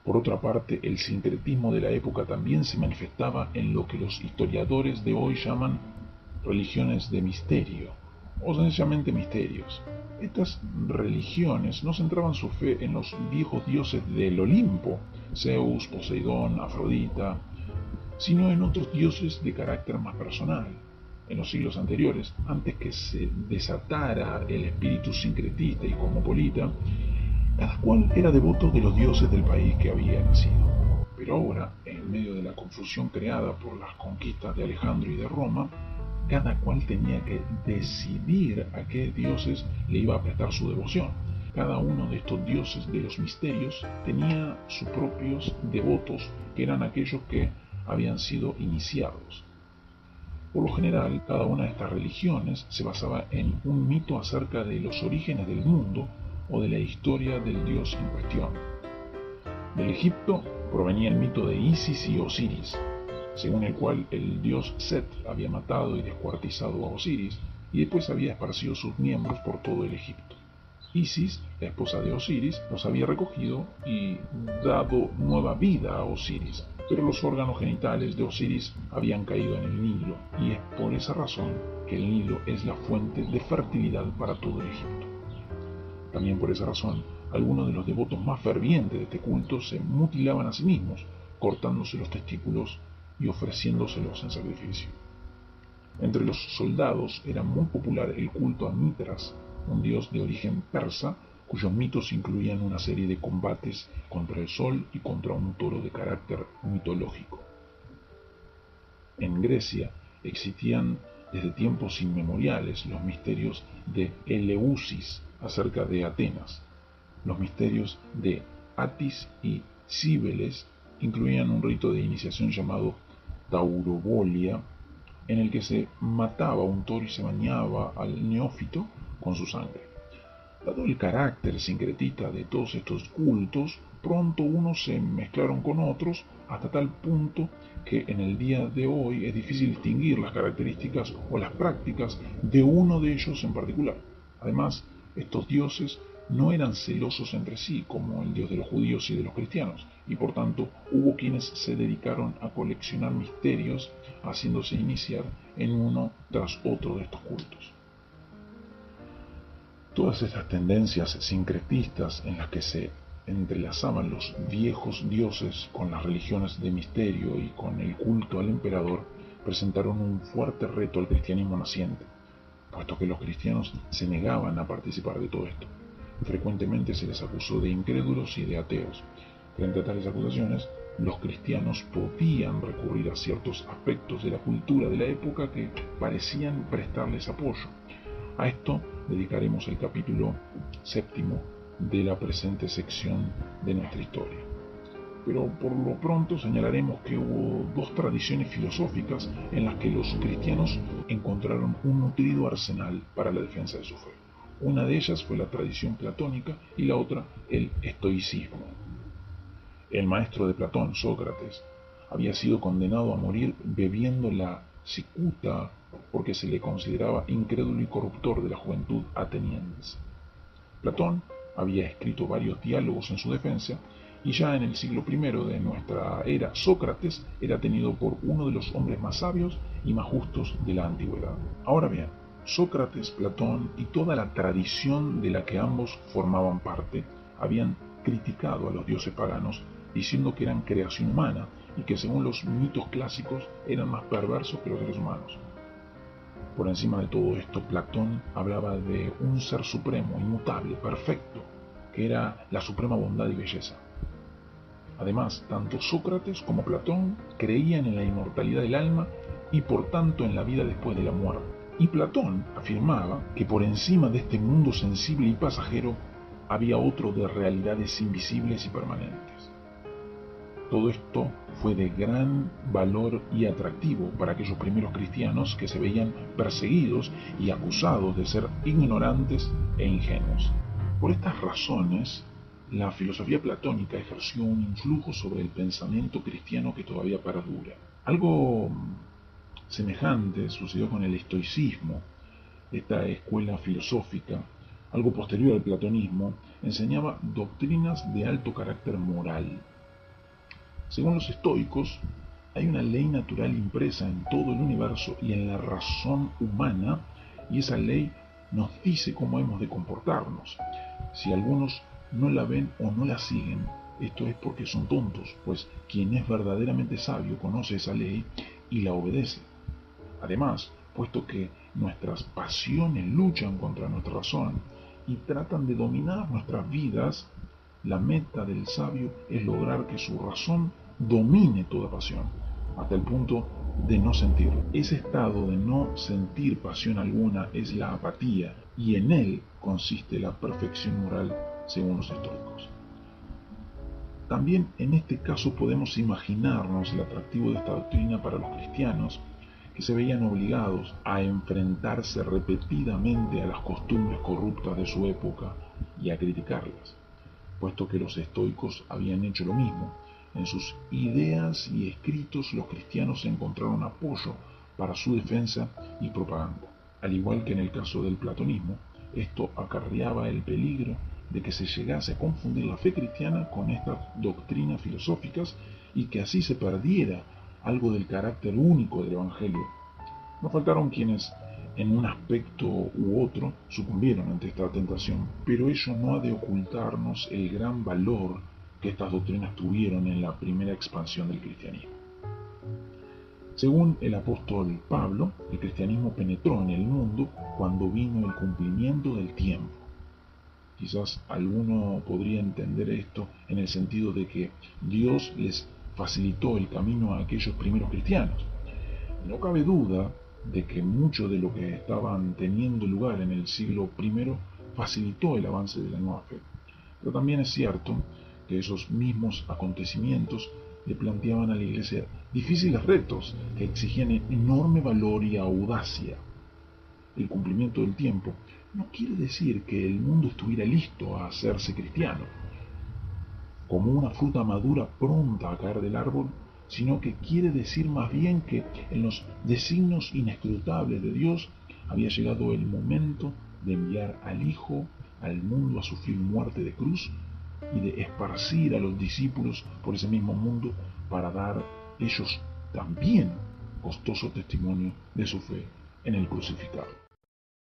Por otra parte, el sincretismo de la época también se manifestaba en lo que los historiadores de hoy llaman religiones de misterio, o sencillamente misterios. Estas religiones no centraban su fe en los viejos dioses del Olimpo, Zeus, Poseidón, Afrodita, sino en otros dioses de carácter más personal. En los siglos anteriores, antes que se desatara el espíritu sincretista y cosmopolita, cada cual era devoto de los dioses del país que había nacido. Pero ahora, en medio de la confusión creada por las conquistas de Alejandro y de Roma, cada cual tenía que decidir a qué dioses le iba a prestar su devoción. Cada uno de estos dioses de los misterios tenía sus propios devotos, que eran aquellos que habían sido iniciados. Por lo general, cada una de estas religiones se basaba en un mito acerca de los orígenes del mundo o de la historia del dios en cuestión. Del Egipto provenía el mito de Isis y Osiris, según el cual el dios Set había matado y descuartizado a Osiris y después había esparcido sus miembros por todo el Egipto. Isis, la esposa de Osiris, los había recogido y dado nueva vida a Osiris, pero los órganos genitales de Osiris habían caído en el Nilo, y es por esa razón que el Nilo es la fuente de fertilidad para todo el Egipto. También por esa razón, algunos de los devotos más fervientes de este culto se mutilaban a sí mismos, cortándose los testículos y ofreciéndoselos en sacrificio. Entre los soldados era muy popular el culto a Mitras, un dios de origen persa, cuyos mitos incluían una serie de combates contra el sol y contra un toro de carácter mitológico. En Grecia existían desde tiempos inmemoriales los misterios de Eleusis acerca de Atenas. Los misterios de Atis y Cíbeles incluían un rito de iniciación llamado taurobolia, en el que se mataba un toro y se bañaba al neófito con su sangre. Dado el carácter sincretista de todos estos cultos, pronto unos se mezclaron con otros hasta tal punto que en el día de hoy es difícil distinguir las características o las prácticas de uno de ellos en particular. Además, estos dioses no eran celosos entre sí como el dios de los judíos y de los cristianos, y por tanto hubo quienes se dedicaron a coleccionar misterios, haciéndose iniciar en uno tras otro de estos cultos. Todas estas tendencias sincretistas en las que se entrelazaban los viejos dioses con las religiones de misterio y con el culto al emperador presentaron un fuerte reto al cristianismo naciente, puesto que los cristianos se negaban a participar de todo esto. Frecuentemente se les acusó de incrédulos y de ateos. Frente a tales acusaciones, los cristianos podían recurrir a ciertos aspectos de la cultura de la época que parecían prestarles apoyo. A esto dedicaremos el capítulo 7 de la presente sección de nuestra historia. Pero por lo pronto señalaremos que hubo dos tradiciones filosóficas en las que los cristianos encontraron un nutrido arsenal para la defensa de su fe. Una de ellas fue la tradición platónica y la otra el estoicismo. El maestro de Platón, Sócrates, había sido condenado a morir bebiendo la cicuta porque se le consideraba incrédulo y corruptor de la juventud ateniense. Platón había escrito varios diálogos en su defensa y ya en el siglo I de nuestra era Sócrates era tenido por uno de los hombres más sabios y más justos de la antigüedad. Ahora bien, Sócrates, Platón y toda la tradición de la que ambos formaban parte habían criticado a los dioses paganos diciendo que eran creación humana y que según los mitos clásicos eran más perversos que los seres humanos. Por encima de todo esto, Platón hablaba de un ser supremo, inmutable, perfecto, que era la suprema bondad y belleza. Además, tanto Sócrates como Platón creían en la inmortalidad del alma y por tanto en la vida después de la muerte. Y Platón afirmaba que por encima de este mundo sensible y pasajero había otro de realidades invisibles y permanentes. Todo esto fue de gran valor y atractivo para aquellos primeros cristianos que se veían perseguidos y acusados de ser ignorantes e ingenuos. Por estas razones, la filosofía platónica ejerció un influjo sobre el pensamiento cristiano que todavía perdura. Algo semejante sucedió con el estoicismo. Esta escuela filosófica, algo posterior al platonismo, enseñaba doctrinas de alto carácter moral. Según los estoicos, hay una ley natural impresa en todo el universo y en la razón humana, y esa ley nos dice cómo hemos de comportarnos. Si algunos no la ven o no la siguen, esto es porque son tontos, pues quien es verdaderamente sabio conoce esa ley y la obedece. Además, puesto que nuestras pasiones luchan contra nuestra razón y tratan de dominar nuestras vidas, la meta del sabio es lograr que su razón domine toda pasión, hasta el punto de no sentirlo. Ese estado de no sentir pasión alguna es la apatía, y en él consiste la perfección moral según los estoicos. También en este caso podemos imaginarnos el atractivo de esta doctrina para los cristianos, que se veían obligados a enfrentarse repetidamente a las costumbres corruptas de su época y a criticarlas, puesto que los estoicos habían hecho lo mismo. En sus ideas y escritos los cristianos encontraron apoyo para su defensa y propaganda. Al igual que en el caso del platonismo, esto acarreaba el peligro de que se llegase a confundir la fe cristiana con estas doctrinas filosóficas y que así se perdiera algo del carácter único del Evangelio. No faltaron quienes en un aspecto u otro sucumbieron ante esta tentación, pero ello no ha de ocultarnos el gran valor que estas doctrinas tuvieron en la primera expansión del cristianismo. Según el apóstol Pablo, el cristianismo penetró en el mundo cuando vino el cumplimiento del tiempo. Quizás alguno podría entender esto en el sentido de que Dios les facilitó el camino a aquellos primeros cristianos. No cabe duda de que mucho de lo que estaban teniendo lugar en el siglo I facilitó el avance de la nueva fe. Pero también es cierto que esos mismos acontecimientos le planteaban a la Iglesia difíciles retos que exigían enorme valor y audacia. El cumplimiento del tiempo no quiere decir que el mundo estuviera listo a hacerse cristiano, como una fruta madura pronta a caer del árbol, sino que quiere decir más bien que en los designios inescrutables de Dios había llegado el momento de enviar al Hijo al mundo a sufrir muerte de cruz y de esparcir a los discípulos por ese mismo mundo para dar ellos también costoso testimonio de su fe en el crucificado.